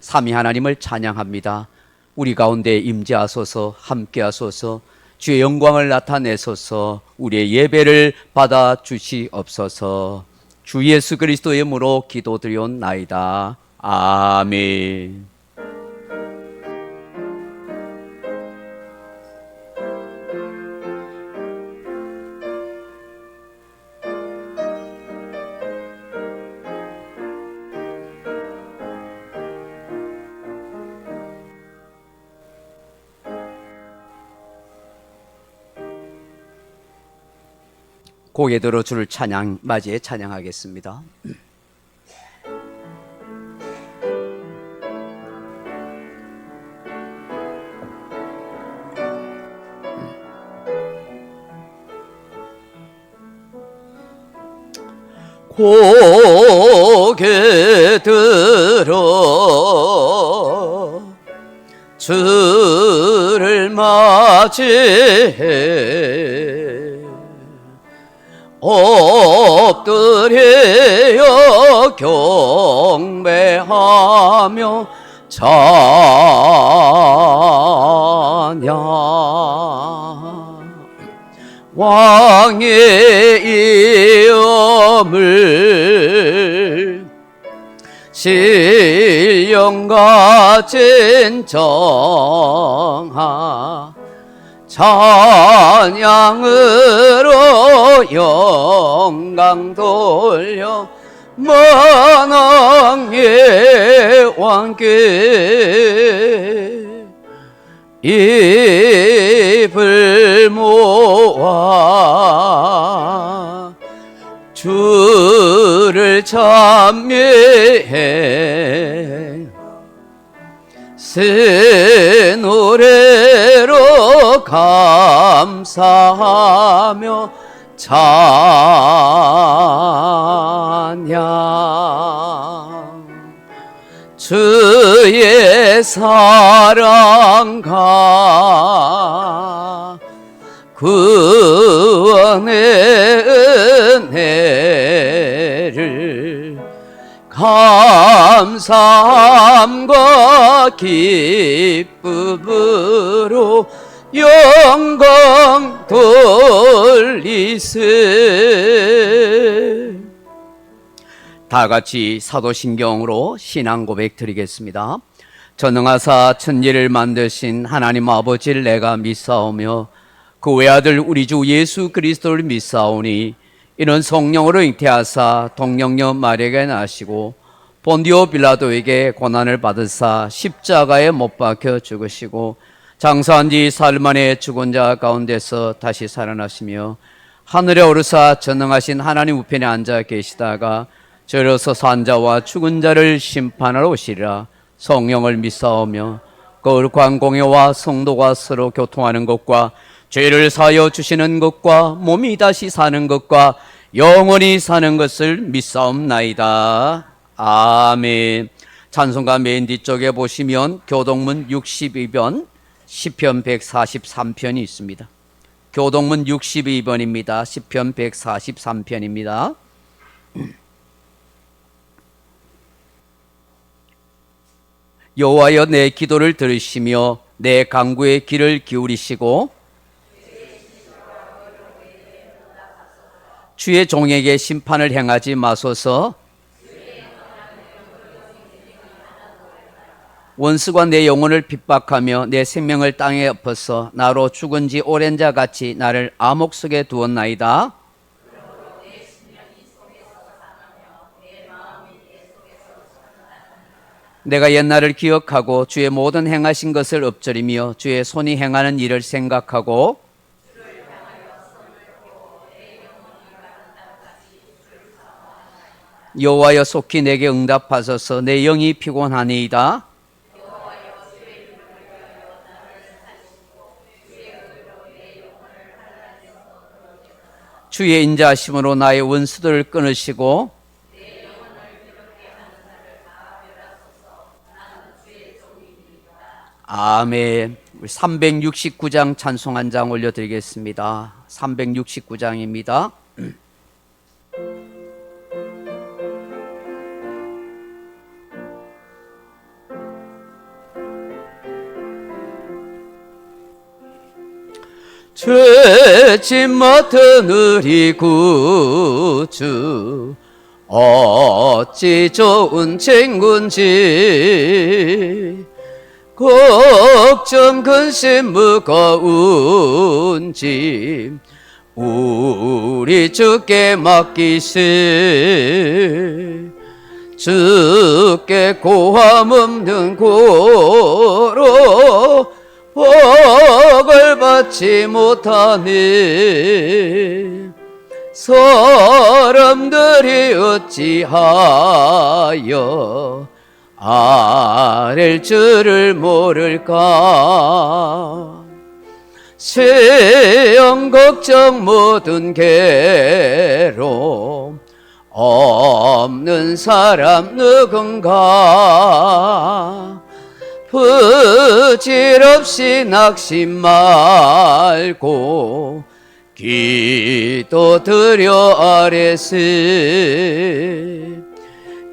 삼위 하나님을 찬양합니다. 우리 가운데 임재하소서, 함께하소서, 주의 영광을 나타내소서, 우리의 예배를 받아 주시옵소서. 주 예수 그리스도의 이름으로 기도드리옵나이다. 아멘. 고개 들어 주를 맞이해 찬양하겠습니다. 고개 들어 주를 맞이해 엎드려 경배하며 찬양. 왕의 이름을 신령 가진 정하 찬양으로 영광 돌려 만왕의 왕께 입을 모아 주를 찬미해 새 노래로 감사하며 찬양. 주의 사랑과 구원의 은혜를 감사함과 기쁨으로 영광 돌리세. 다 같이 사도신경으로 신앙 고백 드리겠습니다. 전능하사 천지를 만드신 하나님 아버지를 내가 믿사오며 그 외아들 우리 주 예수 그리스도를 믿사오니 이는 성령으로 잉태하사 동정녀 마리아에게 나시고 본디오 빌라도에게 고난을 받으사 십자가에 못 박혀 죽으시고 장사한 지 사흘 만에 죽은 자 가운데서 다시 살아나시며 하늘에 오르사 전능하신 하나님 우편에 앉아 계시다가 저려서 산 자와 죽은 자를 심판하러 오시리라. 성령을 믿사오며 거룩한 공회와 성도가 서로 교통하는 것과 죄를 사하여 주시는 것과 몸이 다시 사는 것과 영원히 사는 것을 믿사옵나이다. 아멘. 찬송가 맨 뒤쪽에 보시면 교동문 62번 시편 143편이 있습니다. 교동문 62번입니다. 시편 143편입니다. 여호와여 내 기도를 들으시며 내 간구의 귀를 기울이시고 주의 종에게 심판을 행하지 마소서. 원수가 내 영혼을 핍박하며 내 생명을 땅에 엎어서 나로 죽은 지 오랜 자 같이 나를 암흑 속에 두었나이다. 내가 옛날을 기억하고 주의 모든 행하신 것을 엎드리며 주의 손이 행하는 일을 생각하고 여호와여 속히 내게 응답하소서. 내 영이 피곤하니이다. 주의 인자하심으로 나의 원수들을 끊으시고 아멘. 369장 찬송 한 장 올려드리겠습니다. 369장입니다. 죄짐 맡은 우리 구주 어찌 좋은 친구인지 걱정 근심 무거운 짐 우리 주께 맡기세. 주께 고함 없는 고로 복을 받지 못하네. 사람들이 어찌하여 아랠 줄을 모를까. 시험 걱정 모든 괴로움 없는 사람 누군가. 부질없이 낙심 말고 기도 드려 아뢰세.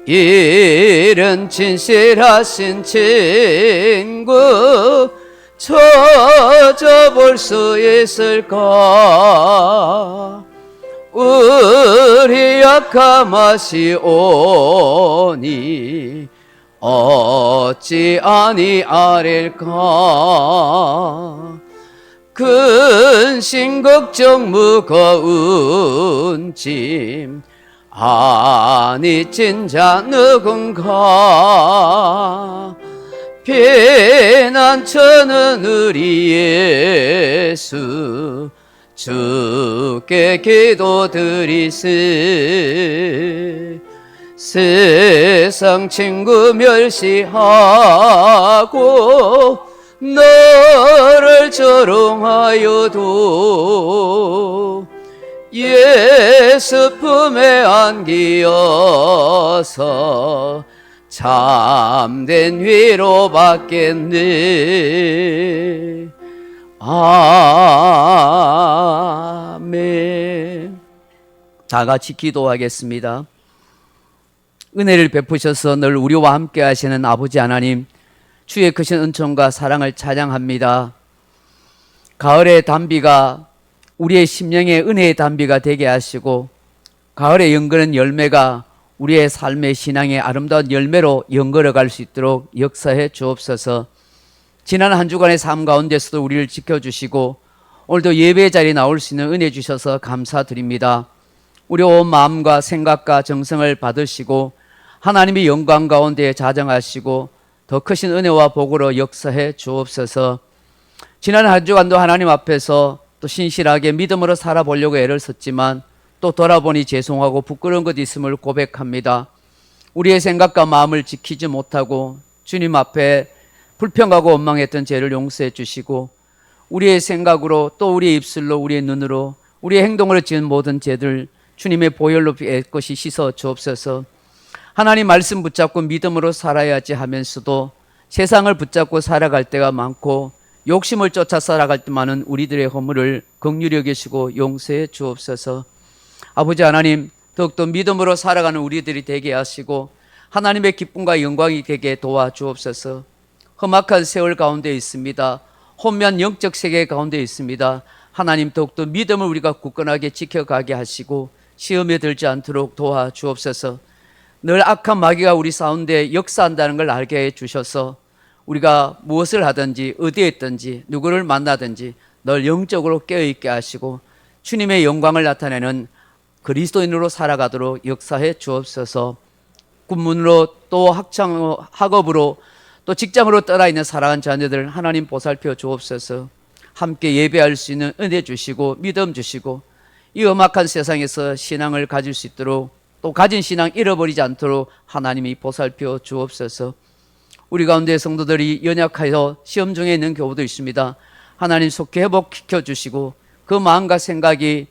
이런 진실하신 친구 찾아볼 수 있을까. 우리 약함하시오니 어찌 아니 아랠까. 근심 걱정 무거운 짐 아니 진짜 누군가. 피난처는 우리 예수 주께 기도드리세. 세상 친구 멸시하고 너를 조롱하여도 예수 품에 안기어서 참된 위로 받겠네. 아멘. 다 같이 기도하겠습니다. 은혜를 베푸셔서 늘 우리와 함께 하시는 아버지 하나님, 주의 크신 은총과 사랑을 찬양합니다. 가을의 단비가 우리의 심령의 은혜의 단비가 되게 하시고, 가을에 연거는 열매가 우리의 삶의 신앙의 아름다운 열매로 연걸어갈 수 있도록 역사해 주옵소서. 지난 한 주간의 삶 가운데서도 우리를 지켜주시고 오늘도 예배 자리에 나올 수 있는 은혜 주셔서 감사드립니다. 우리 온 마음과 생각과 정성을 받으시고 하나님의 영광 가운데 자정하시고 더 크신 은혜와 복으로 역사해 주옵소서. 지난 한 주간도 하나님 앞에서 또 신실하게 믿음으로 살아보려고 애를 썼지만 또 돌아보니 죄송하고 부끄러운 것 있음을 고백합니다. 우리의 생각과 마음을 지키지 못하고 주님 앞에 불평하고 원망했던 죄를 용서해 주시고, 우리의 생각으로 또 우리의 입술로 우리의 눈으로 우리의 행동으로 지은 모든 죄들 주님의 보혈로 깨끗이 씻어 주옵소서. 하나님 말씀 붙잡고 믿음으로 살아야지 하면서도 세상을 붙잡고 살아갈 때가 많고 욕심을 쫓아 살아갈 때 많은 우리들의 허물을 긍휼히 여기시고 용서해 주옵소서. 아버지 하나님, 더욱더 믿음으로 살아가는 우리들이 되게 하시고 하나님의 기쁨과 영광이 되게 도와주옵소서. 험악한 세월 가운데 있습니다. 혼미한 영적 세계 가운데 있습니다. 하나님, 더욱더 믿음을 우리가 굳건하게 지켜가게 하시고 시험에 들지 않도록 도와주옵소서. 늘 악한 마귀가 우리 가운데 역사한다는 걸 알게 해주셔서 우리가 무엇을 하든지 어디에 있든지 누구를 만나든지 늘 영적으로 깨어있게 하시고 주님의 영광을 나타내는 그리스도인으로 살아가도록 역사해 주옵소서. 군문으로 또 학업으로 또 직장으로 떠나 있는 사랑하는 자녀들 하나님 보살펴 주옵소서. 함께 예배할 수 있는 은혜 주시고 믿음 주시고 이 험악한 세상에서 신앙을 가질 수 있도록 또 가진 신앙 잃어버리지 않도록 하나님이 보살펴 주옵소서. 우리 가운데 성도들이 연약하여 시험 중에 있는 경우도 있습니다. 하나님 속히 회복시켜 주시고 그 마음과 생각이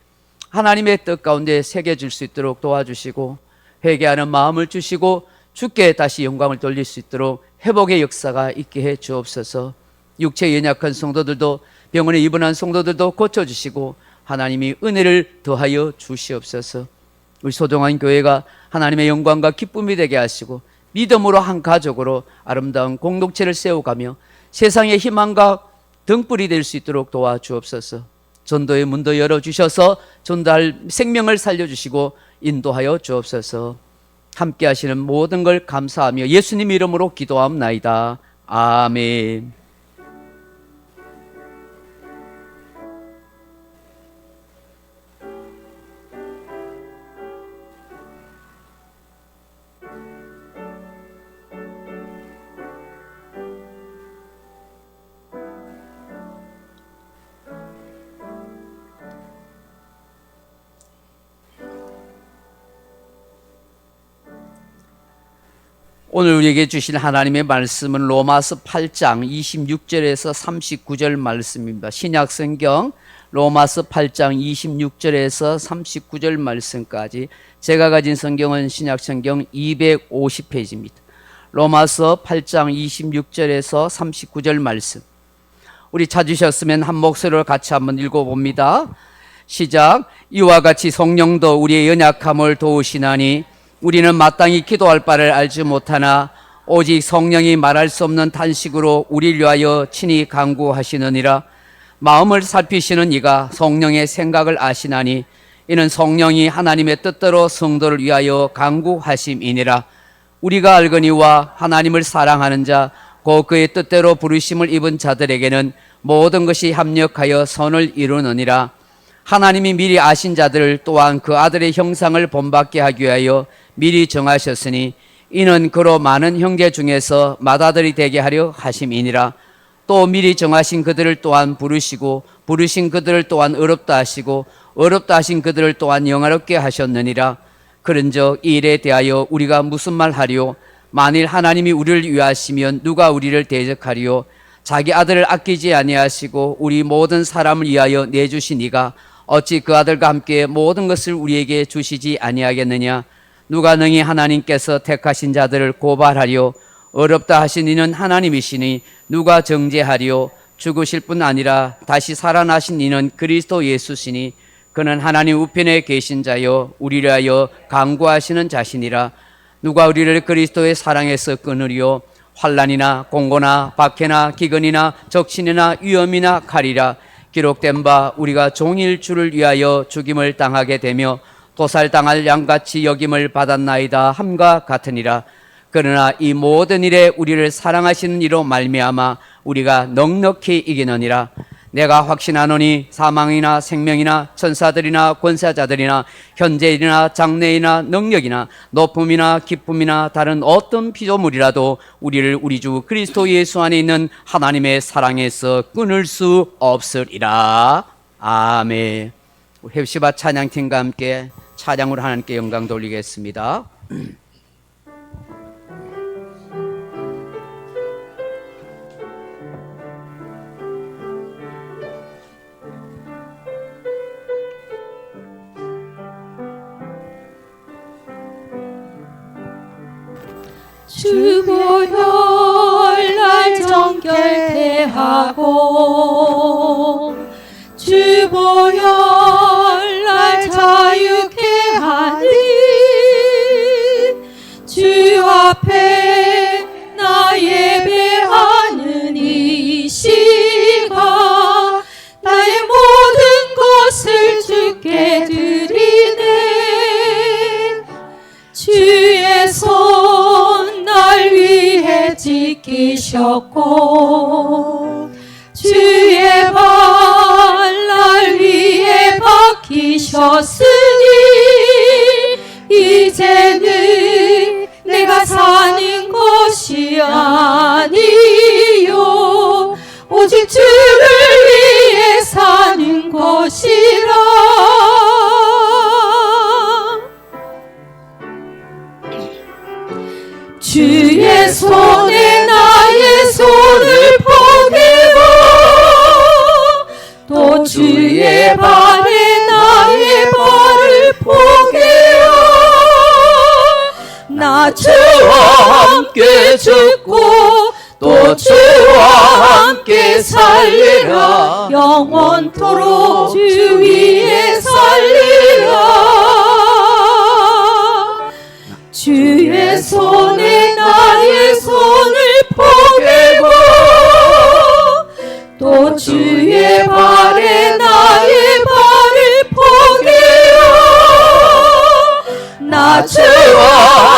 하나님의 뜻 가운데 새겨질 수 있도록 도와주시고 회개하는 마음을 주시고 주께 다시 영광을 돌릴 수 있도록 회복의 역사가 있게 해 주옵소서. 육체 연약한 성도들도 병원에 입원한 성도들도 고쳐주시고 하나님이 은혜를 더하여 주시옵소서. 우리 소중한 교회가 하나님의 영광과 기쁨이 되게 하시고 믿음으로 한 가족으로 아름다운 공동체를 세워가며 세상의 희망과 등불이 될 수 있도록 도와주옵소서. 전도의 문도 열어주셔서 전도할 생명을 살려주시고 인도하여 주옵소서. 함께 하시는 모든 걸 감사하며 예수님 이름으로 기도하옵나이다. 아멘. 오늘 우리에게 주신 하나님의 말씀은 로마서 8장 26절에서 39절 말씀입니다. 신약성경 로마서 8장 26절에서 39절 말씀까지. 제가 가진 성경은 신약성경 250페이지입니다. 로마서 8장 26절에서 39절 말씀. 우리 찾으셨으면 한 목소리로 같이 한번 읽어봅니다. 시작. 이와 같이 성령도 우리의 연약함을 도우시나니 우리는 마땅히 기도할 바를 알지 못하나 오직 성령이 말할 수 없는 탄식으로 우리를 위하여 친히 간구하시느니라. 마음을 살피시는 이가 성령의 생각을 아시나니 이는 성령이 하나님의 뜻대로 성도를 위하여 간구하심이니라. 우리가 알거니와 하나님을 사랑하는 자 곧 그의 뜻대로 부르심을 입은 자들에게는 모든 것이 합력하여 선을 이루느니라. 하나님이 미리 아신 자들을 또한 그 아들의 형상을 본받게 하기 위하여 미리 정하셨으니 이는 그로 많은 형제 중에서 맏아들이 되게 하려 하심이니라. 또 미리 정하신 그들을 또한 부르시고 부르신 그들을 또한 어렵다 하시고 어렵다 하신 그들을 또한 영화롭게 하셨느니라. 그런즉 이 일에 대하여 우리가 무슨 말 하리요? 만일 하나님이 우리를 위하시면 누가 우리를 대적하리요? 자기 아들을 아끼지 아니하시고 우리 모든 사람을 위하여 내주신 이가 어찌 그 아들과 함께 모든 것을 우리에게 주시지 아니하겠느냐? 누가 능히 하나님께서 택하신 자들을 고발하리요? 어렵다 하신 이는 하나님이시니 누가 정죄하리요? 죽으실 뿐 아니라 다시 살아나신 이는 그리스도 예수시니 그는 하나님 우편에 계신 자요 우리를 위하여 간구하시는 자시니라. 누가 우리를 그리스도의 사랑에서 끊으리요? 환난이나 공고나 박해나 기근이나 적신이나 위험이나 칼이라. 기록된 바 우리가 종일 주를 위하여 죽임을 당하게 되며 도살당할 양같이 여김을 받았나이다 함과 같으니라. 그러나 이 모든 일에 우리를 사랑하시는 이로 말미암아 우리가 넉넉히 이기느니라. 내가 확신하노니 사망이나 생명이나 천사들이나 권세자들이나 현재일이나 장래이나 능력이나 높음이나 기쁨이나 다른 어떤 피조물이라도 우리를 우리 주 그리스도 예수 안에 있는 하나님의 사랑에서 끊을 수 없으리라. 아멘. 헵시바 찬양팀과 함께 찬양으로 하나님께 영광 돌리겠습니다. 주보혈 날 정결케 하고 주보혈 날 자유케 하니 주 앞에 나 예배하는 이 시간 나의 모든 것을 주께 드리네. 주의 손 날 위해 지키셨고 주의 발 날 위해 박히셨으니 이제는 내가 사는 것이 아니요 오직 주를 위해 사는 것이라. 주의 손에 나의 손을 포개고 또 주의 발에 나의 발을 포개어 나 주와 함께 죽고 또 주와 함께 살리라. 영원토록 주 위에 살리라. 주의 손에 나의 손을 포개고 또 주의 발에 나의 나 주와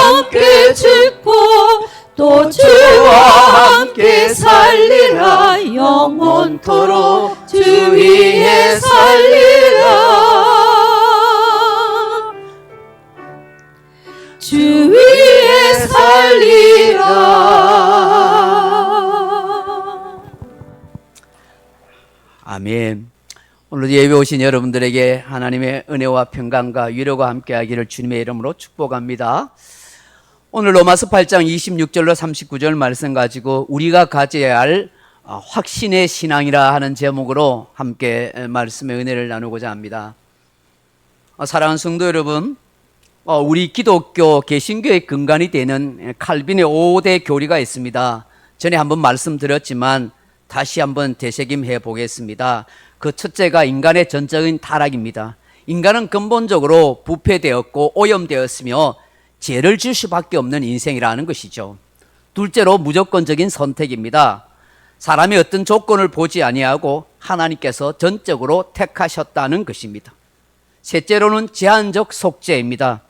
함께 죽고 또 주와 함께 살리라 영원토록 주 위에 살리라 주 위에 살리라. 아멘. 오늘 예배 오신 여러분들에게 하나님의 은혜와 평강과 위로가 함께하기를 주님의 이름으로 축복합니다. 오늘 로마서 8장 26절로 39절 말씀 가지고 우리가 가져야 할 확신의 신앙이라 하는 제목으로 함께 말씀의 은혜를 나누고자 합니다. 사랑하는 성도 여러분, 우리 기독교 개신교의 근간이 되는 칼빈의 5대 교리가 있습니다. 전에 한번 말씀드렸지만 다시 한번 되새김해 보겠습니다. 그 첫째가 인간의 전적인 타락입니다. 인간은 근본적으로 부패되었고 오염되었으며 죄를 지을 수밖에 없는 인생이라는 것이죠. 둘째로 무조건적인 선택입니다. 사람이 어떤 조건을 보지 아니하고 하나님께서 전적으로 택하셨다는 것입니다. 셋째로는 제한적 속죄입니다.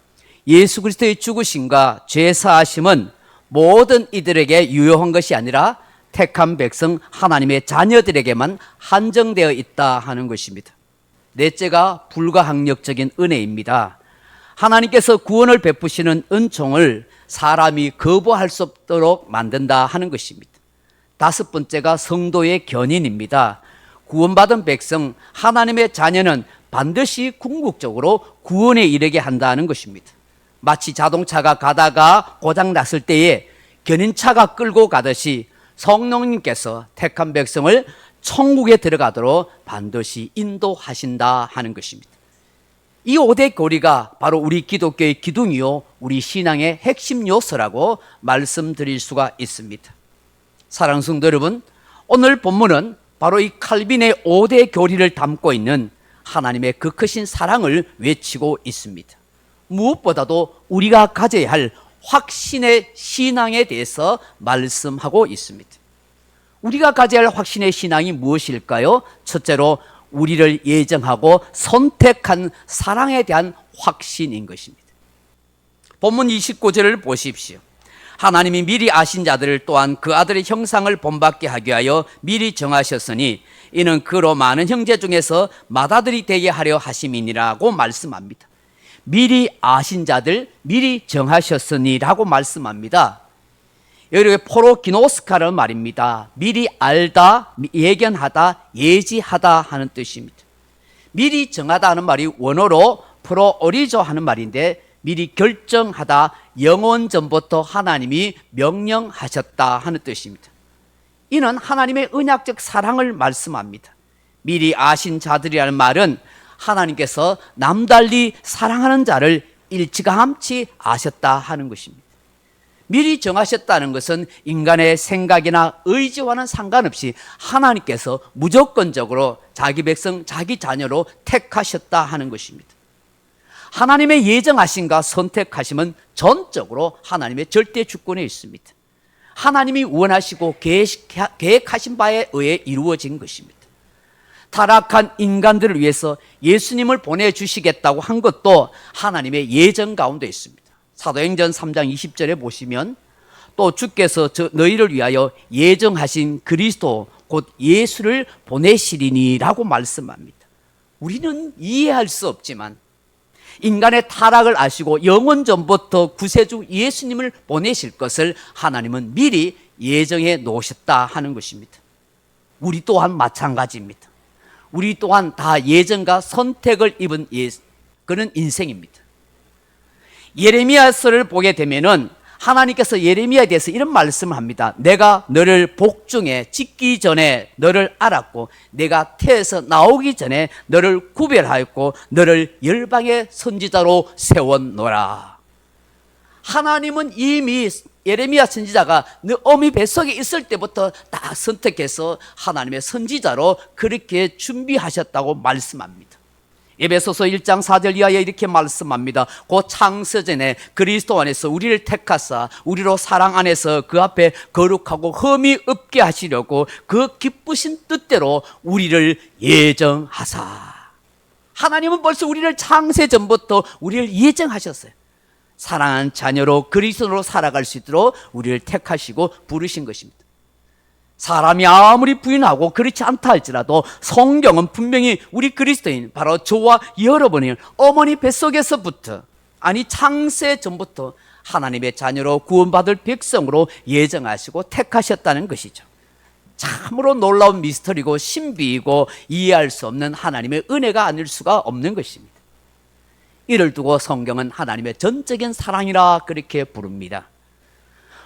예수 그리스도의 죽으심과 죄 사하심은 모든 이들에게 유효한 것이 아니라 택한 백성 하나님의 자녀들에게만 한정되어 있다 하는 것입니다. 넷째가 불가항력적인 은혜입니다. 하나님께서 구원을 베푸시는 은총을 사람이 거부할 수 없도록 만든다 하는 것입니다. 다섯 번째가 성도의 견인입니다. 구원받은 백성, 하나님의 자녀는 반드시 궁극적으로 구원에 이르게 한다는 것입니다. 마치 자동차가 가다가 고장났을 때에 견인차가 끌고 가듯이 성령님께서 택한 백성을 천국에 들어가도록 반드시 인도하신다 하는 것입니다. 이 5대 교리가 바로 우리 기독교의 기둥이요 우리 신앙의 핵심 요소라고 말씀드릴 수가 있습니다. 사랑하는 성도 여러분, 오늘 본문은 바로 이 칼빈의 5대 교리를 담고 있는 하나님의 그 크신 사랑을 외치고 있습니다. 무엇보다도 우리가 가져야 할 확신의 신앙에 대해서 말씀하고 있습니다. 우리가 가져야 할 확신의 신앙이 무엇일까요? 첫째로 우리를 예정하고 선택한 사랑에 대한 확신인 것입니다. 본문 29절을 보십시오. 하나님이 미리 아신 자들을 또한 그 아들의 형상을 본받게 하기 위하여 미리 정하셨으니 이는 그로 많은 형제 중에서 맏아들이 되게 하려 하심이니라고 말씀합니다. 미리 아신 자들 미리 정하셨으니라고 말씀합니다. 여기 포로기노스카는 말입니다. 미리 알다, 예견하다, 예지하다 하는 뜻입니다. 미리 정하다 하는 말이 원어로 프로오리조 하는 말인데 미리 결정하다, 영원 전부터 하나님이 명령하셨다 하는 뜻입니다. 이는 하나님의 언약적 사랑을 말씀합니다. 미리 아신 자들이라는 말은 하나님께서 남달리 사랑하는 자를 일찌감치 아셨다 하는 것입니다. 미리 정하셨다는 것은 인간의 생각이나 의지와는 상관없이 하나님께서 무조건적으로 자기 백성, 자기 자녀로 택하셨다 하는 것입니다. 하나님의 예정하심과 선택하심은 전적으로 하나님의 절대 주권에 있습니다. 하나님이 원하시고 계획하신 바에 의해 이루어진 것입니다. 타락한 인간들을 위해서 예수님을 보내주시겠다고 한 것도 하나님의 예정 가운데 있습니다. 사도행전 3장 20절에 보시면 또 주께서 너희를 위하여 예정하신 그리스도 곧 예수를 보내시리니라고 말씀합니다. 우리는 이해할 수 없지만 인간의 타락을 아시고 영원 전부터 구세주 예수님을 보내실 것을 하나님은 미리 예정해 놓으셨다 하는 것입니다. 우리 또한 마찬가지입니다. 우리 또한 다 예정과 선택을 입은 그런 인생입니다. 예레미야서를 보게 되면은 하나님께서 예레미야에 대해서 이런 말씀을 합니다. 내가 너를 복중에 짓기 전에 너를 알았고 내가 태에서 나오기 전에 너를 구별하였고 너를 열방의 선지자로 세웠노라. 하나님은 이미 예레미야 선지자가 너 어미 뱃속에 있을 때부터 딱 선택해서 하나님의 선지자로 그렇게 준비하셨다고 말씀합니다. 에베소서 1장 4절 이하에 이렇게 말씀합니다. 곧 창세전에 그리스도 안에서 우리를 택하사 우리로 사랑 안에서 그 앞에 거룩하고 흠이 없게 하시려고 그 기쁘신 뜻대로 우리를 예정하사. 하나님은 벌써 우리를 창세전부터 우리를 예정하셨어요. 사랑하는 자녀로 그리스도로 살아갈 수 있도록 우리를 택하시고 부르신 것입니다. 사람이 아무리 부인하고 그렇지 않다 할지라도 성경은 분명히 우리 그리스도인, 바로 저와 여러분이 어머니 뱃속에서부터, 아니 창세 전부터 하나님의 자녀로 구원받을 백성으로 예정하시고 택하셨다는 것이죠. 참으로 놀라운 미스터리고 신비이고 이해할 수 없는 하나님의 은혜가 아닐 수가 없는 것입니다. 이를 두고 성경은 하나님의 전적인 사랑이라 그렇게 부릅니다.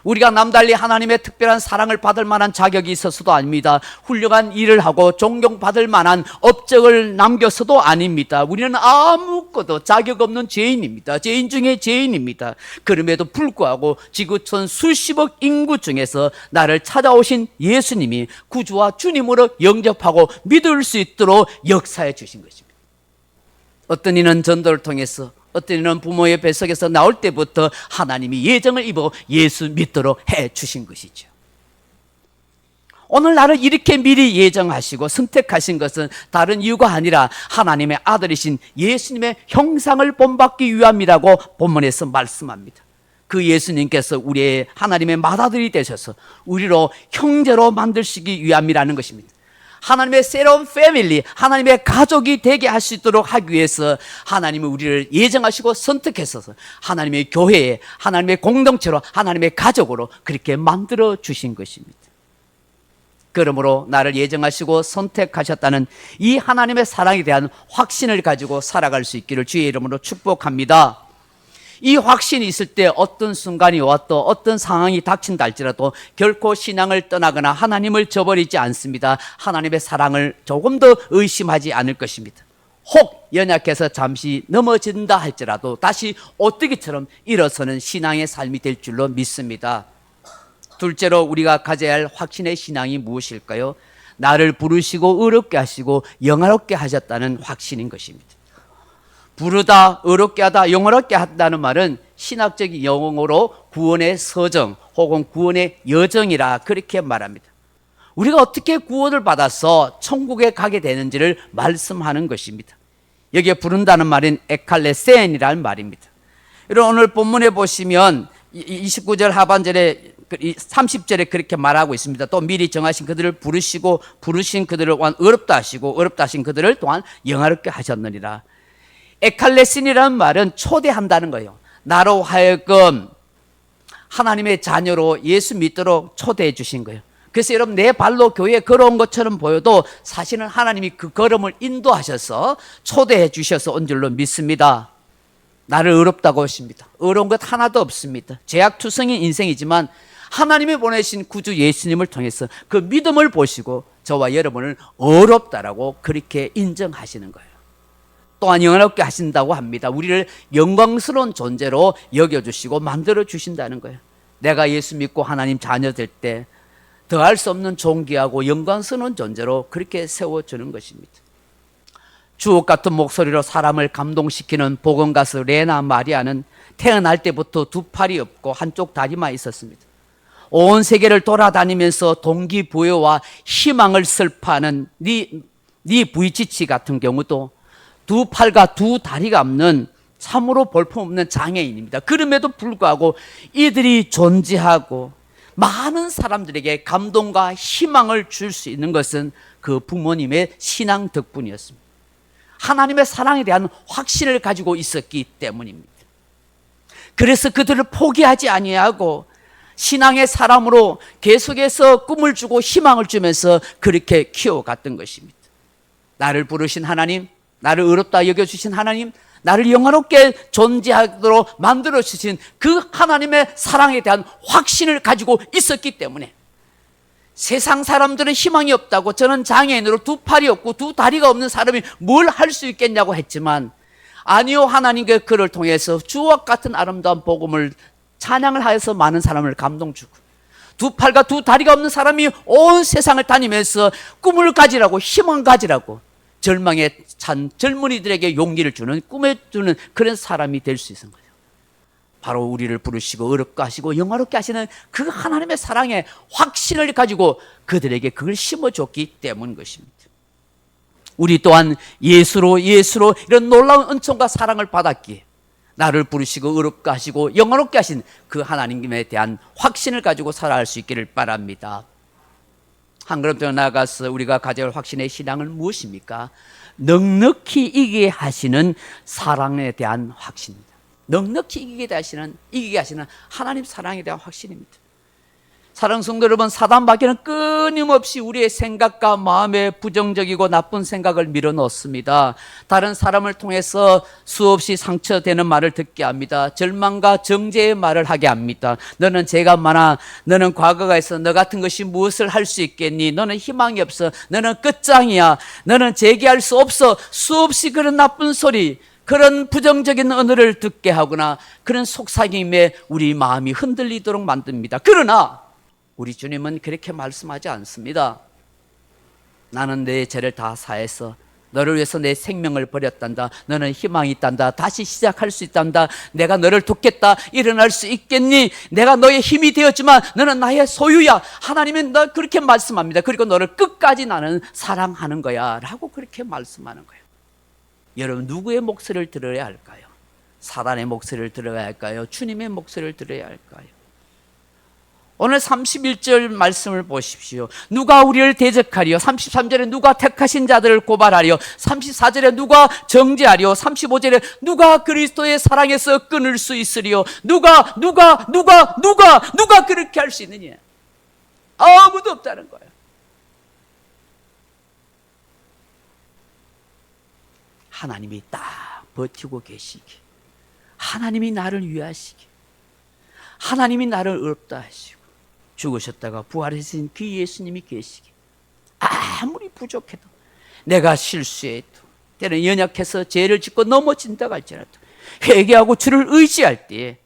우리가 남달리 하나님의 특별한 사랑을 받을 만한 자격이 있어서도 아닙니다. 훌륭한 일을 하고 존경받을 만한 업적을 남겨서도 아닙니다. 우리는 아무것도 자격 없는 죄인입니다. 죄인 중에 죄인입니다. 그럼에도 불구하고 지구촌 수십억 인구 중에서 나를 찾아오신 예수님이 구주와 주님으로 영접하고 믿을 수 있도록 역사해 주신 것입니다. 어떤 이는 전도를 통해서, 어떤 이는 부모의 뱃속에서 나올 때부터 하나님이 예정을 입어 예수 믿도록 해 주신 것이죠. 오늘 나를 이렇게 미리 예정하시고 선택하신 것은 다른 이유가 아니라 하나님의 아들이신 예수님의 형상을 본받기 위함이라고 본문에서 말씀합니다. 그 예수님께서 우리의 하나님의 맏아들이 되셔서 우리로 형제로 만드시기 위함이라는 것입니다. 하나님의 새로운 패밀리, 하나님의 가족이 되게 할 수 있도록 하기 위해서 하나님은 우리를 예정하시고 선택했어서 하나님의 교회에, 하나님의 공동체로, 하나님의 가족으로 그렇게 만들어 주신 것입니다. 그러므로 나를 예정하시고 선택하셨다는 이 하나님의 사랑에 대한 확신을 가지고 살아갈 수 있기를 주의 이름으로 축복합니다. 이 확신이 있을 때 어떤 순간이 와도 어떤 상황이 닥친다 할지라도 결코 신앙을 떠나거나 하나님을 저버리지 않습니다. 하나님의 사랑을 조금 더 의심하지 않을 것입니다. 혹 연약해서 잠시 넘어진다 할지라도 다시 오뜨기처럼 일어서는 신앙의 삶이 될 줄로 믿습니다. 둘째로 우리가 가져야 할 확신의 신앙이 무엇일까요? 나를 부르시고 의롭게 하시고 영화롭게 하셨다는 확신인 것입니다. 부르다, 의롭게 하다, 영원롭게 한다는 말은 신학적인 용어로 구원의 서정 혹은 구원의 여정이라 그렇게 말합니다. 우리가 어떻게 구원을 받아서 천국에 가게 되는지를 말씀하는 것입니다. 여기에 부른다는 말은 에칼레센이라는 말입니다. 오늘 본문에 보시면 29절 하반절에 30절에 그렇게 말하고 있습니다. 또 미리 정하신 그들을 부르시고 부르신 그들을 또한 의롭다 하시고 의롭다 하신 그들을 또한 영화롭게 하셨느니라. 에칼레신이라는 말은 초대한다는 거예요. 나로 하여금 하나님의 자녀로 예수 믿도록 초대해 주신 거예요. 그래서 여러분 내 발로 교회에 걸어온 것처럼 보여도 사실은 하나님이 그 걸음을 인도하셔서 초대해 주셔서 온 줄로 믿습니다. 나를 의롭다고 하십니다. 의로운 것 하나도 없습니다. 죄악투성인 인생이지만 하나님이 보내신 구주 예수님을 통해서 그 믿음을 보시고 저와 여러분을 의롭다라고 그렇게 인정하시는 거예요. 또한 영원롭게 하신다고 합니다. 우리를 영광스러운 존재로 여겨주시고 만들어주신다는 거예요. 내가 예수 믿고 하나님 자녀 될 때 더할 수 없는 존귀하고 영광스러운 존재로 그렇게 세워주는 것입니다. 주옥 같은 목소리로 사람을 감동시키는 복음가수 레나 마리아는 태어날 때부터 두 팔이 없고 한쪽 다리만 있었습니다. 온 세계를 돌아다니면서 동기부여와 희망을 설파하는 니 부이치치 같은 경우도 두 팔과 두 다리가 없는 참으로 볼품없는 장애인입니다. 그럼에도 불구하고 이들이 존재하고 많은 사람들에게 감동과 희망을 줄 수 있는 것은 그 부모님의 신앙 덕분이었습니다. 하나님의 사랑에 대한 확신을 가지고 있었기 때문입니다. 그래서 그들을 포기하지 아니하고 신앙의 사람으로 계속해서 꿈을 주고 희망을 주면서 그렇게 키워갔던 것입니다. 나를 부르신 하나님, 나를 의롭다 여겨주신 하나님, 나를 영원롭게 존재하도록 만들어주신 그 하나님의 사랑에 대한 확신을 가지고 있었기 때문에 세상 사람들은 희망이 없다고, 저는 장애인으로 두 팔이 없고 두 다리가 없는 사람이 뭘 할 수 있겠냐고 했지만 아니요, 하나님께 그를 통해서 주와 같은 아름다운 복음을 찬양을 하여서 많은 사람을 감동주고 두 팔과 두 다리가 없는 사람이 온 세상을 다니면서 꿈을 가지라고, 희망 가지라고 절망에 찬 젊은이들에게 용기를 주는, 꿈을 주는 그런 사람이 될 수 있는 거예요. 바로 우리를 부르시고 의롭게 하시고 영화롭게 하시는 그 하나님의 사랑의 확신을 가지고 그들에게 그걸 심어줬기 때문인 것입니다. 우리 또한 예수로 이런 놀라운 은총과 사랑을 받았기에 나를 부르시고 의롭게 하시고 영원롭게 하신 그 하나님에 대한 확신을 가지고 살아갈 수 있기를 바랍니다. 한 걸음 더 나아가서 우리가 가져야 할 확신의 신앙은 무엇입니까? 넉넉히 이기게 하시는 사랑에 대한 확신입니다. 넉넉히 이기게 하시는 하나님 사랑에 대한 확신입니다. 사랑하는 성도 여러분, 사단마귀는 끊임없이 우리의 생각과 마음에 부정적이고 나쁜 생각을 밀어넣습니다. 다른 사람을 통해서 수없이 상처되는 말을 듣게 합니다. 절망과 정죄의 말을 하게 합니다. 너는 죄가 많아. 너는 과거가 있어. 너 같은 것이 무엇을 할 수 있겠니? 너는 희망이 없어. 너는 끝장이야. 너는 재기할 수 없어. 수없이 그런 나쁜 소리, 그런 부정적인 언어를 듣게 하거나 그런 속삭임에 우리 마음이 흔들리도록 만듭니다. 그러나 우리 주님은 그렇게 말씀하지 않습니다. 나는 내 죄를 다 사해서 너를 위해서 내 생명을 버렸단다. 너는 희망이 있단다. 다시 시작할 수 있단다. 내가 너를 돕겠다. 일어날 수 있겠니? 내가 너의 힘이 되었지만 너는 나의 소유야. 하나님은 너 그렇게 말씀합니다. 그리고 너를 끝까지 나는 사랑하는 거야 라고 그렇게 말씀하는 거예요. 여러분, 누구의 목소리를 들어야 할까요? 사단의 목소리를 들어야 할까요? 주님의 목소리를 들어야 할까요? 오늘 31절 말씀을 보십시오. 누가 우리를 대적하리요? 33절에 누가 택하신 자들을 고발하리요? 34절에 누가 정죄하리요? 35절에 누가 그리스도의 사랑에서 끊을 수 있으리요? 누가 그렇게 할 수 있느냐? 아무도 없다는 거예요. 하나님이 딱 버티고 계시기, 하나님이 나를 위하시기, 하나님이 나를 의롭다 하시고 죽으셨다가 부활하신 그 예수님이 계시기, 아무리 부족해도 내가 실수해도 때는 연약해서 죄를 짓고 넘어진다고 할지라도 회개하고 주를 의지할 때에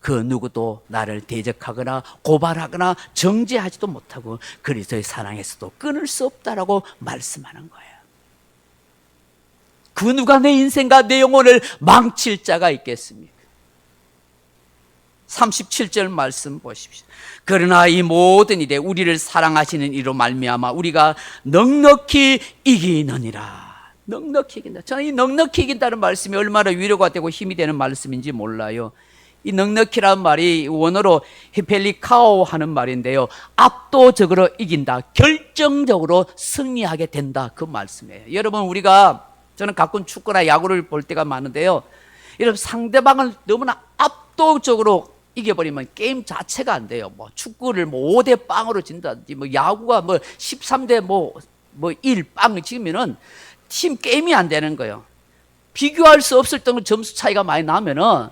그 누구도 나를 대적하거나 고발하거나 정죄하지도 못하고 그리스도의 사랑에서도 끊을 수 없다라고 말씀하는 거예요. 그 누가 내 인생과 내 영혼을 망칠 자가 있겠습니까? 37절 말씀 보십시오. 그러나 이 모든 일에 우리를 사랑하시는 이로 말미암아 우리가 넉넉히 이기느니라. 넉넉히 이긴다. 저는 이 넉넉히 이긴다는 말씀이 얼마나 위로가 되고 힘이 되는 말씀인지 몰라요. 이 넉넉히라는 말이 원어로 히펠리카오 하는 말인데요, 압도적으로 이긴다, 결정적으로 승리하게 된다, 그 말씀이에요. 여러분, 저는 가끔 축구나 야구를 볼 때가 많은데요, 여러분, 상대방을 너무나 압도적으로 이겨버리면 게임 자체가 안 돼요. 뭐 축구를 5대 0으로 진다든지, 야구가 13대 1 빵을 지으면은 팀 게임이 안 되는 거예요. 비교할 수 없을 정도로 점수 차이가 많이 나면은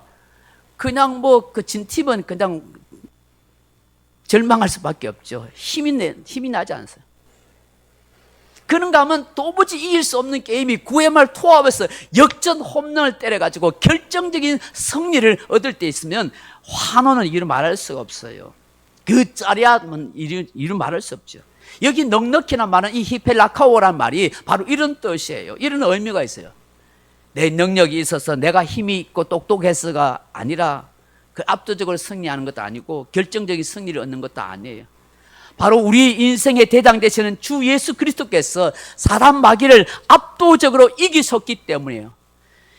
그냥 그 진 팀은 그냥 절망할 수밖에 없죠. 힘이 나지 않아요. 그런가 하면 도무지 이길 수 없는 게임이 9회 말 투아웃에서 역전 홈런을 때려가지고 결정적인 승리를 얻을 때 있으면 환호는 이루 말할 수가 없어요. 그 짜리함은 이루 말할 수 없죠. 여기 넉넉히나 말하는 이 히펠라카오란 말이 바로 이런 뜻이에요. 이런 의미가 있어요. 내 능력이 있어서 내가 힘이 있고 똑똑해서가 아니라 그 압도적으로 승리하는 것도 아니고 결정적인 승리를 얻는 것도 아니에요. 바로 우리 인생의 대장 되시는 주 예수 그리스도께서 사단 마귀를 압도적으로 이기셨기 때문이에요.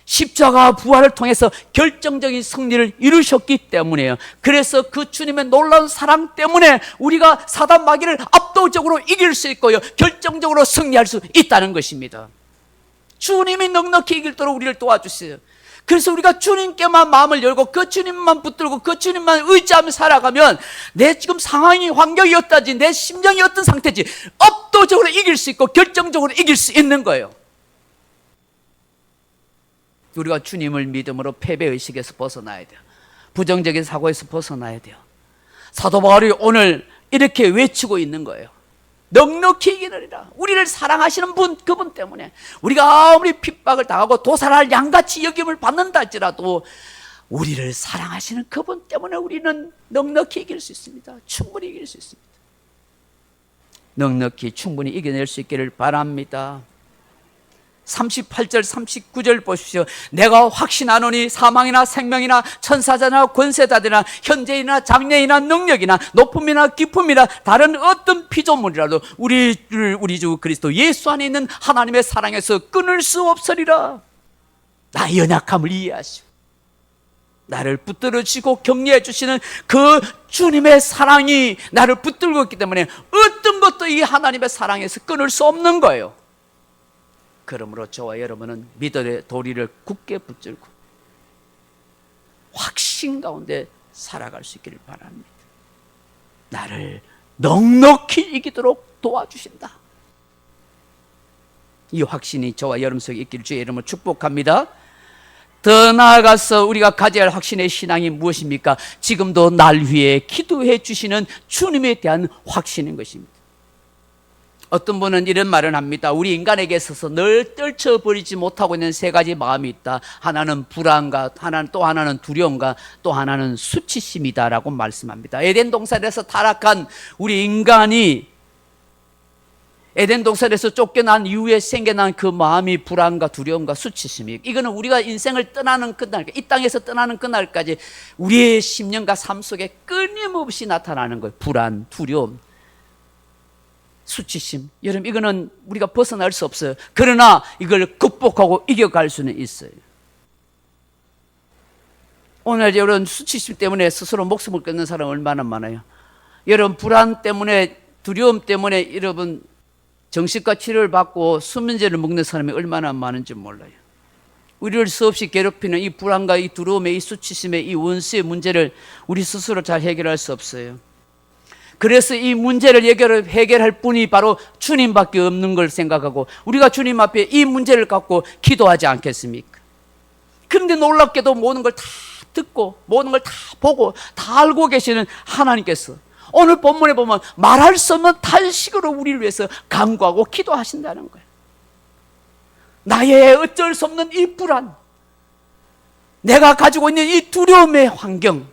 십자가 부활을 통해서 결정적인 승리를 이루셨기 때문이에요. 그래서 그 주님의 놀라운 사랑 때문에 우리가 사단 마귀를 압도적으로 이길 수 있고요, 결정적으로 승리할 수 있다는 것입니다. 주님이 넉넉히 이길도록 우리를 도와주세요. 그래서 우리가 주님께만 마음을 열고 그 주님만 붙들고 그 주님만 의지하며 살아가면 내 지금 상황이, 환경이 어떠지, 내 심정이 어떤 상태지 압도적으로 이길 수 있고 결정적으로 이길 수 있는 거예요. 우리가 주님을 믿음으로 패배의식에서 벗어나야 돼요. 부정적인 사고에서 벗어나야 돼요. 사도 바울이 오늘 이렇게 외치고 있는 거예요. 넉넉히 이기느니라. 우리를 사랑하시는 분, 그분 때문에 우리가 아무리 핍박을 당하고 도살할 양같이 여김을 받는다 할지라도 우리를 사랑하시는 그분 때문에 우리는 넉넉히 이길 수 있습니다. 충분히 이길 수 있습니다. 넉넉히 충분히 이겨낼 수 있기를 바랍니다. 38절 39절 보십시오. 내가 확신하노니 사망이나 생명이나 천사자나 권세자들이나 현재이나 장래이나 능력이나 높음이나 깊음이나 다른 어떤 피조물이라도 우리 주 그리스도 예수 안에 있는 하나님의 사랑에서 끊을 수 없으리라. 나의 연약함을 이해하시고 나를 붙들어주시고 격려해 주시는 그 주님의 사랑이 나를 붙들고 있기 때문에 어떤 것도 이 하나님의 사랑에서 끊을 수 없는 거예요. 그러므로 저와 여러분은 믿음의 도리를 굳게 붙들고 확신 가운데 살아갈 수 있기를 바랍니다. 나를 넉넉히 이기도록 도와주신다. 이 확신이 저와 여러분 속에 있기를 주의 이름으로 축복합니다. 더 나아가서 우리가 가져야 할 확신의 신앙이 무엇입니까? 지금도 날 위해 기도해 주시는 주님에 대한 확신인 것입니다. 어떤 분은 이런 말을 합니다. 우리 인간에게 있어서 늘 떨쳐버리지 못하고 있는 세 가지 마음이 있다. 하나는 불안과, 또 하나는 두려움과, 또 하나는 수치심이다라고 말씀합니다. 에덴 동산에서 타락한 우리 인간이 에덴 동산에서 쫓겨난 이후에 생겨난 그 마음이 불안과 두려움과 수치심이, 이거는 우리가 인생을 떠나는 그날까지, 이 땅에서 떠나는 그날까지 우리의 심령과 삶 속에 끊임없이 나타나는 거예요. 불안, 두려움, 수치심. 여러분, 이거는 우리가 벗어날 수 없어요. 그러나 이걸 극복하고 이겨갈 수는 있어요. 오늘 여러분, 수치심 때문에 스스로 목숨을 끊는 사람 얼마나 많아요. 여러분, 불안 때문에, 두려움 때문에 여러분 정신과 치료를 받고 수면제를 먹는 사람이 얼마나 많은지 몰라요. 우리를 수없이 괴롭히는 이 불안과 이 두려움의 이 수치심의 이 원수의 문제를 우리 스스로 잘 해결할 수 없어요. 그래서 이 문제를 해결할 분이 바로 주님밖에 없는 걸 생각하고 우리가 주님 앞에 이 문제를 갖고 기도하지 않겠습니까? 그런데 놀랍게도 모든 걸 다 듣고 모든 걸 다 보고 다 알고 계시는 하나님께서 오늘 본문에 보면 말할 수 없는 탄식으로 우리를 위해서 간구하고 기도하신다는 거예요. 나의 어쩔 수 없는 이 불안, 내가 가지고 있는 이 두려움의 환경,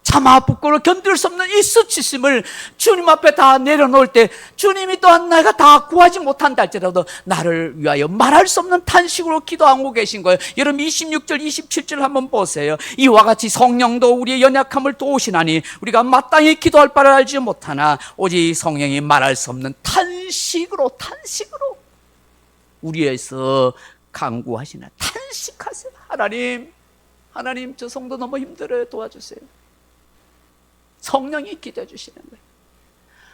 차마 부끄러워 견딜 수 없는 이 수치심을 주님 앞에 다 내려놓을 때 주님이 또한 내가 다 구하지 못한다 할지라도 나를 위하여 말할 수 없는 탄식으로 기도하고 계신 거예요. 여러분 26절 27절 한번 보세요. 이와 같이 성령도 우리의 연약함을 도우시나니 우리가 마땅히 기도할 바를 알지 못하나 오직 성령이 말할 수 없는 탄식으로 우리에서 간구하시나. 탄식하세요. 하나님 저 성도 너무 힘들어요. 도와주세요. 성령이 기도해 주시는 거예요.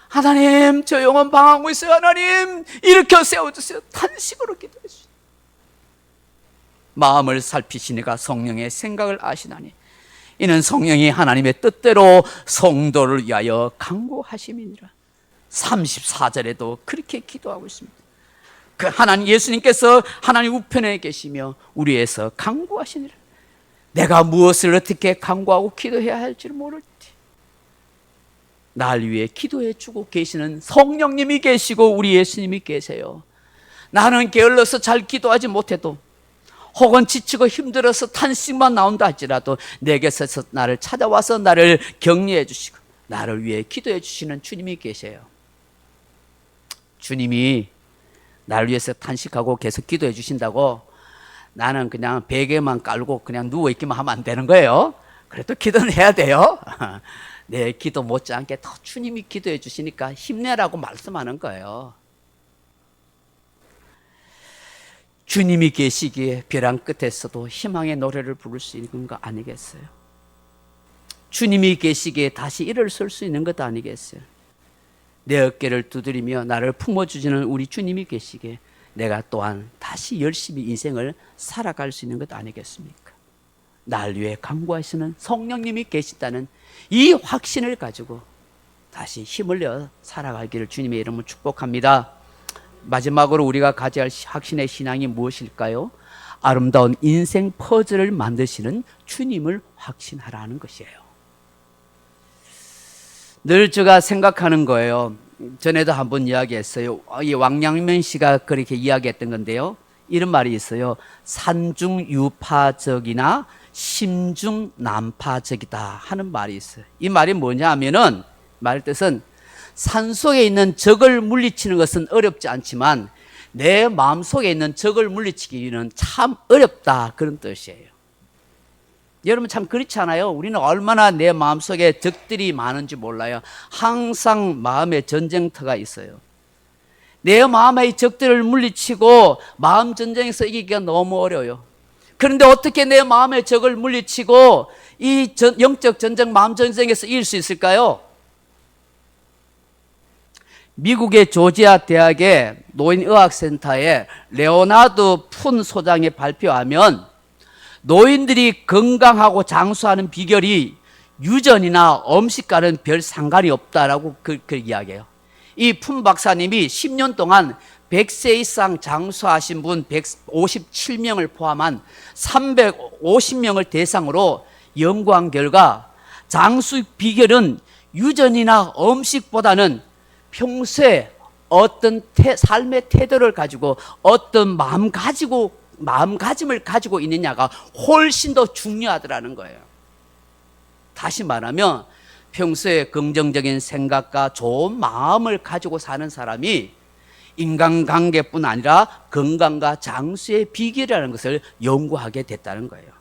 하나님 저 영혼 방황하고 있어요. 하나님 일으켜 세워주세요. 탄식으로 기도해 주시죠. 마음을 살피시니까 성령의 생각을 아시나니 이는 성령이 하나님의 뜻대로 성도를 위하여 간구하심이니라. 34절에도 그렇게 기도하고 있습니다. 그 하나님 예수님께서 하나님 우편에 계시며 우리에서 간구하시니라. 내가 무엇을 어떻게 간구하고 기도해야 할지를 모를 때 날 위해 기도해 주고 계시는 성령님이 계시고 우리 예수님이 계세요. 나는 게을러서 잘 기도하지 못해도 혹은 지치고 힘들어서 탄식만 나온다 할지라도 내게서 나를 찾아와서 나를 격려해 주시고 나를 위해 기도해 주시는 주님이 계세요. 주님이 나를 위해서 탄식하고 계속 기도해 주신다고 나는 그냥 베개만 깔고 그냥 누워있기만 하면 안 되는 거예요. 그래도 기도는 해야 돼요. 내 기도 못지않게 더 주님이 기도해 주시니까 힘내라고 말씀하는 거예요. 주님이 계시기에 벼랑 끝에서도 희망의 노래를 부를 수 있는 거 아니겠어요? 주님이 계시기에 다시 일어설 수 있는 것 아니겠어요? 내 어깨를 두드리며 나를 품어주시는 우리 주님이 계시기에 내가 또한 다시 열심히 인생을 살아갈 수 있는 것 아니겠습니까? 날 위해 간구하시는 성령님이 계시다는 이 확신을 가지고 다시 힘을 내어 살아가기를 주님의 이름으로 축복합니다. 마지막으로 우리가 가져야 할 확신의 신앙이 무엇일까요? 아름다운 인생 퍼즐을 만드시는 주님을 확신하라는 것이에요. 늘 제가 생각하는 거예요. 전에도 한번 이야기했어요. 이 왕양면 씨가 그렇게 이야기했던 건데요. 이런 말이 있어요. 산중유파적이나 심중난파적이다 하는 말이 있어요. 이 말이 뭐냐 하면은 말 뜻은 산속에 있는 적을 물리치는 것은 어렵지 않지만 내 마음속에 있는 적을 물리치기는 참 어렵다 그런 뜻이에요. 여러분 참 그렇지 않아요? 우리는 얼마나 내 마음속에 적들이 많은지 몰라요. 항상 마음에 전쟁터가 있어요. 내 마음의 적들을 물리치고 마음 전쟁에서 이기기가 너무 어려워요. 그런데 어떻게 내 마음의 적을 물리치고 이 영적 전쟁, 마음 전쟁에서 이길 수 있을까요? 미국의 조지아 대학의 노인의학센터의 레오나드 푼 소장이 발표하면 노인들이 건강하고 장수하는 비결이 유전이나 음식과는 별 상관이 없다라고 그 이야기해요. 이 푼 박사님이 10년 동안 100세 이상 장수하신 분 157명을 포함한 350명을 대상으로 연구한 결과 장수 비결은 유전이나 음식보다는 평소에 어떤 삶의 태도를 가지고 어떤 마음가짐을 가지고 있느냐가 훨씬 더 중요하더라는 거예요. 다시 말하면 평소에 긍정적인 생각과 좋은 마음을 가지고 사는 사람이 인간관계뿐 아니라 건강과 장수의 비결이라는 것을 연구하게 됐다는 거예요.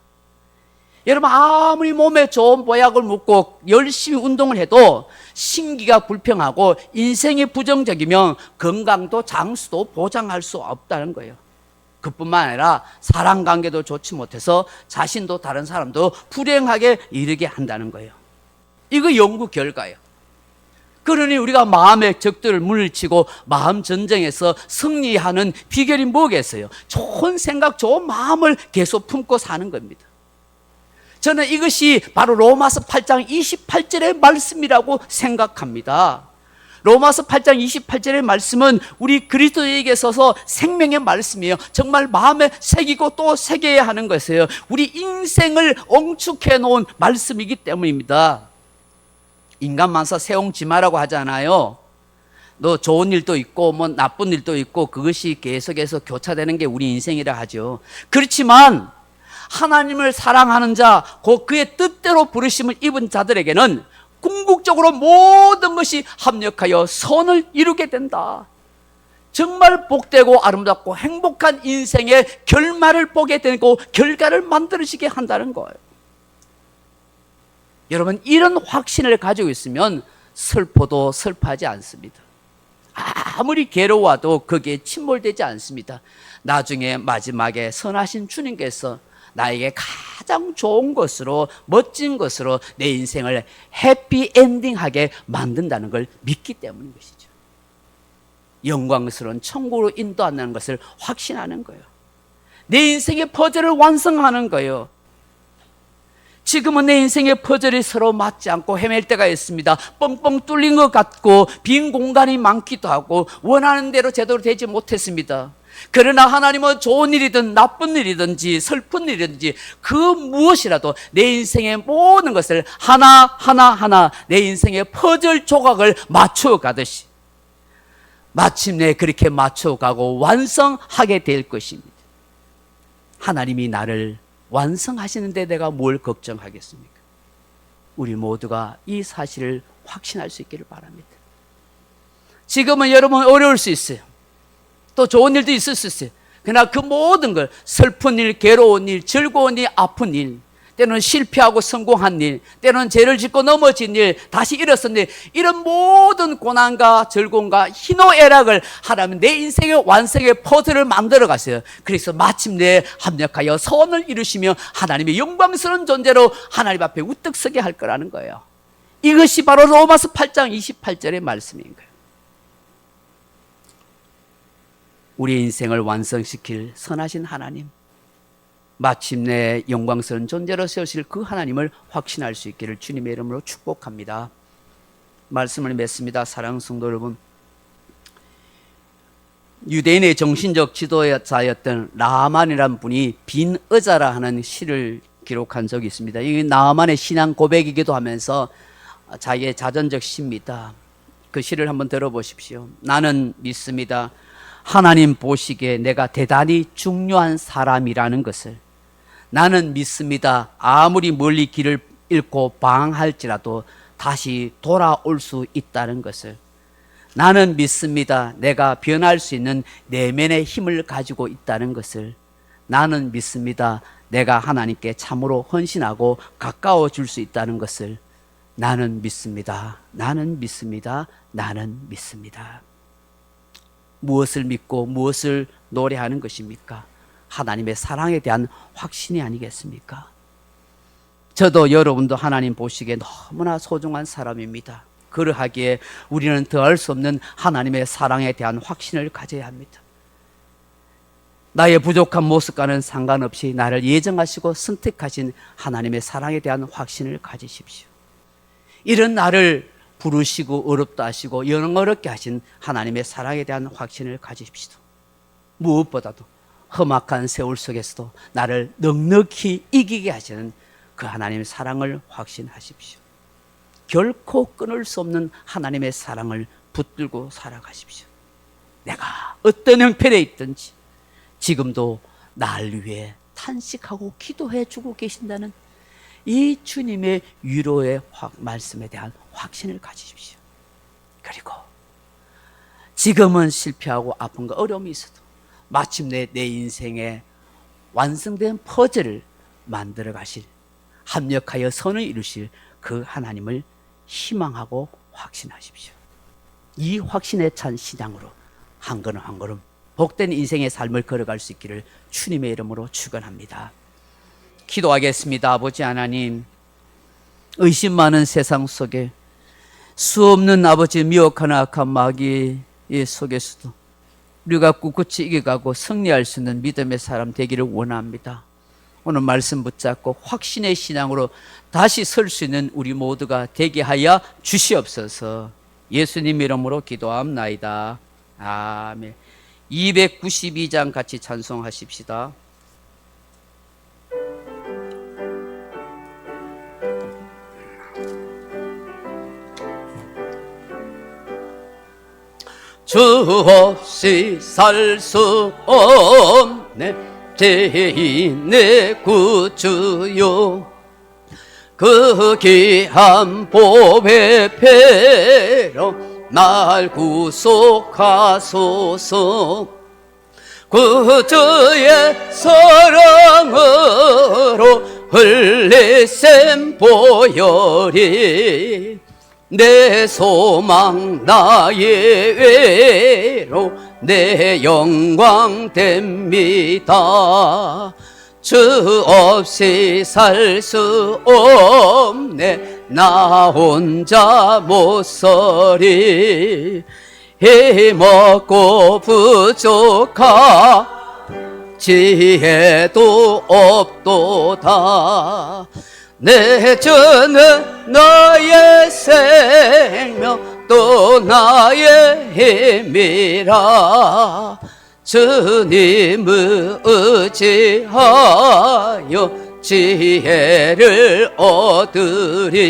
여러분, 아무리 몸에 좋은 보약을 먹고 열심히 운동을 해도 신기가 불평하고 인생이 부정적이면 건강도 장수도 보장할 수 없다는 거예요. 그뿐만 아니라 사랑관계도 좋지 못해서 자신도 다른 사람도 불행하게 이르게 한다는 거예요. 이거 연구 결과예요. 그러니 우리가 마음의 적들을 물리치고 마음 전쟁에서 승리하는 비결이 뭐겠어요? 좋은 생각, 좋은 마음을 계속 품고 사는 겁니다. 저는 이것이 바로 로마서 8장 28절의 말씀이라고 생각합니다. 로마서 8장 28절의 말씀은 우리 그리스도에게 있어서 생명의 말씀이에요. 정말 마음에 새기고 또 새겨야 하는 것이에요. 우리 인생을 엉축해 놓은 말씀이기 때문입니다. 인간 만사 세옹지마라고 하잖아요. 너 좋은 일도 있고 뭐 나쁜 일도 있고 그것이 계속해서 교차되는 게 우리 인생이라 하죠. 그렇지만 하나님을 사랑하는 자, 곧 그의 뜻대로 부르심을 입은 자들에게는 궁극적으로 모든 것이 합력하여 선을 이루게 된다. 정말 복되고 아름답고 행복한 인생의 결말을 보게 되고 결과를 만들어지게 한다는 거예요. 여러분, 이런 확신을 가지고 있으면 슬퍼도 슬퍼하지 않습니다. 아무리 괴로워도 거기에 침몰되지 않습니다. 나중에 마지막에 선하신 주님께서 나에게 가장 좋은 것으로, 멋진 것으로 내 인생을 해피엔딩하게 만든다는 걸 믿기 때문인 것이죠. 영광스러운 천국으로 인도한다는 것을 확신하는 거예요. 내 인생의 퍼즐을 완성하는 거예요. 지금은 내 인생의 퍼즐이 서로 맞지 않고 헤맬 때가 있습니다. 뻥뻥 뚫린 것 같고 빈 공간이 많기도 하고 원하는 대로 제대로 되지 못했습니다. 그러나 하나님은 좋은 일이든 나쁜 일이든지 슬픈 일이든지 그 무엇이라도 내 인생의 모든 것을 하나하나 내 인생의 퍼즐 조각을 맞춰가듯이 마침내 그렇게 맞춰가고 완성하게 될 것입니다. 하나님이 나를 완성하시는데 내가 뭘 걱정하겠습니까? 우리 모두가 이 사실을 확신할 수 있기를 바랍니다. 지금은 여러분 어려울 수 있어요. 또 좋은 일도 있을 수 있어요. 그러나 그 모든 걸 슬픈 일, 괴로운 일, 즐거운 일, 아픈 일, 때로는 실패하고 성공한 일, 때로는 죄를 짓고 넘어진 일, 다시 일어선 일, 이런 모든 고난과 즐거움과 희노애락을 하나님 내 인생의 완성의 퍼즐을 만들어 가세요. 그래서 마침내 합력하여 선을 이루시며 하나님의 영광스러운 존재로 하나님 앞에 우뚝 서게 할 거라는 거예요. 이것이 바로 로마서 8장 28절의 말씀인 거예요. 우리의 인생을 완성시킬 선하신 하나님, 마침내 영광스러운 존재로 세우실 그 하나님을 확신할 수 있기를 주님의 이름으로 축복합니다. 말씀을 맺습니다. 사랑하는 성도 여러분, 유대인의 정신적 지도자였던 나아만이라는 분이 빈 의자라 하는 시를 기록한 적이 있습니다. 이게 나아만의 신앙 고백이기도 하면서 자기의 자전적 시입니다. 그 시를 한번 들어보십시오. 나는 믿습니다. 하나님 보시기에 내가 대단히 중요한 사람이라는 것을. 나는 믿습니다. 아무리 멀리 길을 잃고 방황할지라도 다시 돌아올 수 있다는 것을. 나는 믿습니다. 내가 변할 수 있는 내면의 힘을 가지고 있다는 것을. 나는 믿습니다. 내가 하나님께 참으로 헌신하고 가까워질 수 있다는 것을. 나는 믿습니다. 나는 믿습니다. 나는 믿습니다. 무엇을 믿고 무엇을 노래하는 것입니까? 하나님의 사랑에 대한 확신이 아니겠습니까? 저도 여러분도 하나님 보시기에 너무나 소중한 사람입니다. 그러하기에 우리는 더할 수 없는 하나님의 사랑에 대한 확신을 가져야 합니다. 나의 부족한 모습과는 상관없이 나를 예정하시고 선택하신 하나님의 사랑에 대한 확신을 가지십시오. 이런 나를 부르시고 어렵다 하시고 영어롭게 하신 하나님의 사랑에 대한 확신을 가지십시오. 무엇보다도 험악한 세월 속에서도 나를 넉넉히 이기게 하시는 그 하나님의 사랑을 확신하십시오. 결코 끊을 수 없는 하나님의 사랑을 붙들고 살아가십시오. 내가 어떤 형편에 있든지 지금도 날 위해 탄식하고 기도해 주고 계신다는 이 주님의 위로의 말씀에 대한 확신을 가지십시오. 그리고 지금은 실패하고 아픔과 어려움이 있어도 마침내 내 인생에 완성된 퍼즐을 만들어 가실, 합력하여 선을 이루실 그 하나님을 희망하고 확신하십시오. 이 확신에 찬 신앙으로 한 걸음 한 걸음 복된 인생의 삶을 걸어갈 수 있기를 주님의 이름으로 축원합니다. 기도하겠습니다. 아버지 하나님, 의심 많은 세상 속에 수없는 아버지 미혹하는 악한 마귀의 속에서도 우리가 꿋꿋이 이겨가고 승리할 수 있는 믿음의 사람 되기를 원합니다. 오늘 말씀 붙잡고 확신의 신앙으로 다시 설 수 있는 우리 모두가 되게 하여 주시옵소서. 예수님 이름으로 기도합나이다. 아멘. 292장 같이 찬송하십시다. 주 없이 살 수 없네 죄인의 구주요, 그 귀한 보배 패로 날 구속하소서. 구주의 사랑으로 흘리신 보혈이 내 소망 나의 외로 내 영광 됩니다. 주 없이 살 수 없네 나 혼자 못 서리. 힘없고 부족하 지혜도 없도다. 내 주는 나의 생명 또 나의 힘이라. 주님을 의지하여 지혜를 얻으리.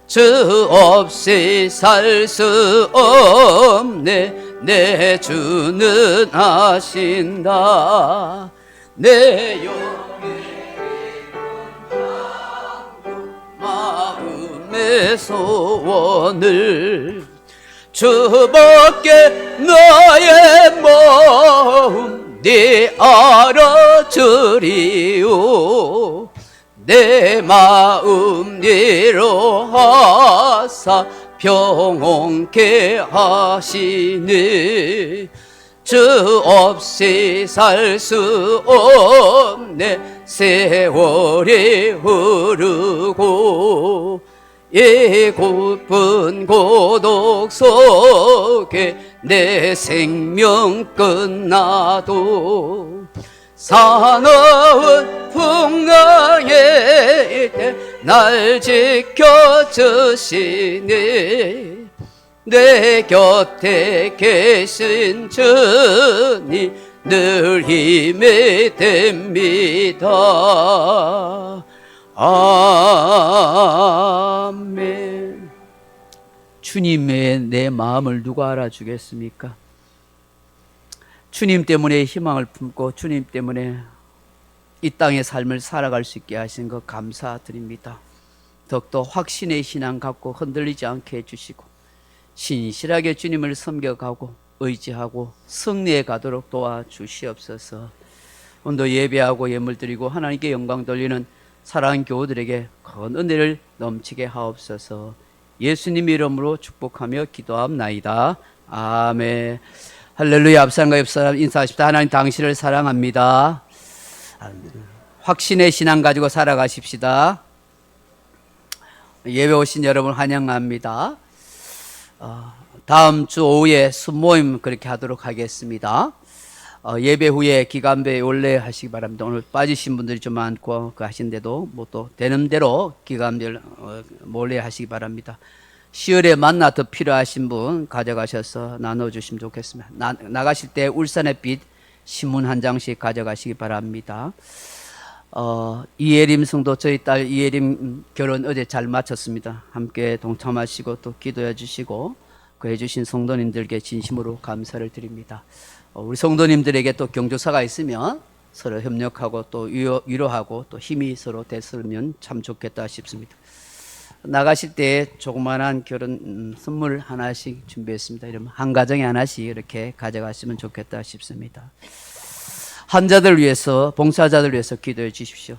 주 없이 살 수 없네 내 주는 아신다. 내 마음의 소원을 주밖에 나의 마음 네 알아주리요. 내 마음 위로하사 평온케 하시네. 주 없이 살 수 없네 세월이 흐르고 이 고픈 고독 속에 내 생명 끝나도 사나운 풍랑의 때 날 지켜주시네. 내 곁에 계신 주님 늘 힘이 됩니다. 아멘. 주님의 내 마음을 누가 알아주겠습니까? 주님 때문에 희망을 품고 주님 때문에 이 땅의 삶을 살아갈 수 있게 하신 것 감사드립니다. 더욱더 확신의 신앙 갖고 흔들리지 않게 해주시고 신실하게 주님을 섬겨가고 의지하고 승리에 가도록 도와주시옵소서. 오늘도 예배하고 예물 드리고 하나님께 영광 돌리는 사랑하는 교우들에게 큰 은혜를 넘치게 하옵소서. 예수님 이름으로 축복하며 기도합나이다. 아멘. 할렐루야. 앞사람과 옆사람 인사하십시다. 하나님 당신을 사랑합니다. 확신의 신앙 가지고 살아가십시다. 예배 오신 여러분 환영합니다. 다음 주 오후에 순모임 그렇게 하도록 하겠습니다. 예배 후에 기간배 원래 하시기 바랍니다. 오늘 빠지신 분들이 좀 많고 하신데도 뭐 또 되는 대로 기간별 몰래 하시기 바랍니다. 10월에 만나 더 필요하신 분 가져가셔서 나눠주시면 좋겠습니다. 나가실 때 울산의 빛 신문 한 장씩 가져가시기 바랍니다. 이예림 성도 저희 딸 이예림 결혼 어제 잘 마쳤습니다. 함께 동참하시고 또 기도해 주시고 그 해주신 성도님들께 진심으로 감사를 드립니다. 우리 성도님들에게 또 경조사가 있으면 서로 협력하고 또 위로하고 또 힘이 서로 됐으면 참 좋겠다 싶습니다. 나가실 때 조그만한 결혼 선물 하나씩 준비했습니다. 이러면 한 가정에 하나씩 이렇게 가져가시면 좋겠다 싶습니다. 환자들 위해서, 봉사자들 위해서 기도해 주십시오.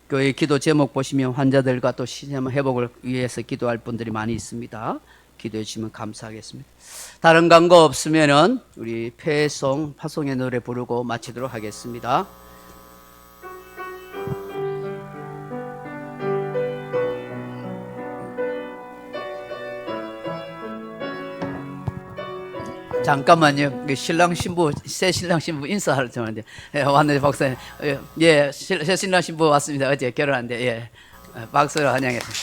교회 기도 제목 보시면 환자들과 또 신념 회복을 위해서 기도할 분들이 많이 있습니다. 기도해 주시면 감사하겠습니다. 다른 광고 없으면은 우리 파송의 노래 부르고 마치도록 하겠습니다. 잠깐만요. 신랑 신부, 새 신랑 신부 인사하러 좀 하는데, 왔는데 박사님, 새 신랑 신부 왔습니다. 어제 결혼한데, 박수로 환영했습니다.